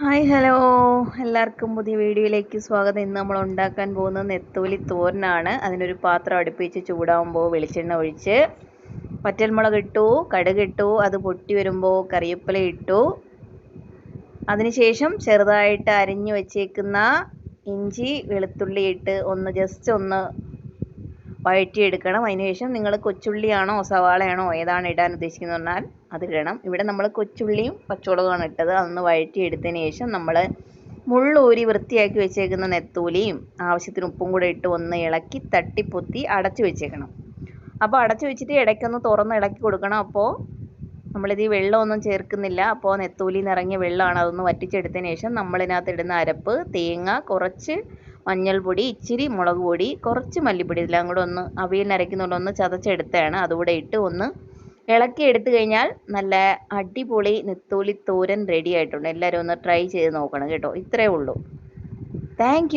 Hi hello, എല്ലാവർക്കും പുതിയ വീഡിയോയിലേക്ക് സ്വാഗതം. ഇന്ന് നമ്മൾ ഉണ്ടാക്കാൻ പോകുന്നത് നെത്തോലി തോരനാണ്. അതിനൊരു പാത്രം അടുപ്പിച്ച് ചൂടാകുമ്പോൾ വെളിച്ചെണ്ണ ഒഴിച്ച് വറ്റൽമുളക് ഇട്ടു, കടുക് ഇട്ടു, അത് പൊട്ടി വരുമ്പോൾ കറിവേപ്പില ഇട്ടു. അതിനുശേഷം ചെറുതായിട്ട് അരിഞ്ഞു വെച്ചേക്കുന്ന ഇഞ്ചി വെളുത്തുള്ളി ഇട്ട് ജസ്റ്റ് ഒന്ന് വഴറ്റിയെടുക്കണം. അതിനുശേഷം നിങ്ങൾ കൊച്ചുള്ളിയാണോ സവാളയാണോ ഏതാണ് ഇടാൻ ഉദ്ദേശിക്കുന്നത് പറഞ്ഞാൽ അതിടണം. ഇവിടെ നമ്മൾ കൊച്ചുള്ളിയും പച്ചമുളകുമാണ് ഇട്ടത്. അതൊന്ന് വഴറ്റിയെടുത്തതിന് ശേഷം നമ്മൾ മുള്ളൂരി വൃത്തിയാക്കി വെച്ചേക്കുന്ന നെത്തോലിയും ആവശ്യത്തിന് ഉപ്പും കൂടെ ഇട്ട് ഒന്ന് ഇളക്കി തട്ടിപ്പൊത്തി അടച്ചു വെച്ചേക്കണം. അപ്പോൾ അടച്ചു വെച്ചിട്ട് ഇടയ്ക്കൊന്ന് തുറന്ന് ഇളക്കി കൊടുക്കണം. അപ്പോൾ നമ്മളിത് വെള്ളമൊന്നും ചേർക്കുന്നില്ല. അപ്പോൾ നെത്തോലിയിൽ നിന്ന് ഇറങ്ങിയ വെള്ളമാണ്. അതൊന്ന് വറ്റിച്ചെടുത്തതിന് ശേഷം നമ്മളിതിനകത്ത് ഇടുന്ന അരപ്പ് തേങ്ങ, കുറച്ച് മഞ്ഞൾപ്പൊടി, ഇച്ചിരി മുളക് പൊടി, കുറച്ച് മല്ലിപ്പൊടി, ഇതെല്ലാം കൂടെ ഒന്ന് അവിയലിന് അരയ്ക്കുന്നുണ്ട് ഒന്ന് ചതച്ചെടുത്തതാണ്. അതുകൂടെ ഇട്ട് ഒന്ന് ഇളക്കി എടുത്തു കഴിഞ്ഞാൽ നല്ല അടിപൊളി നെത്തോലി തോരൻ റെഡി ആയിട്ടുണ്ട്. എല്ലാവരും ഒന്ന് ട്രൈ ചെയ്ത് നോക്കണം കേട്ടോ. ഇത്രയേ ഉള്ളൂ. താങ്ക്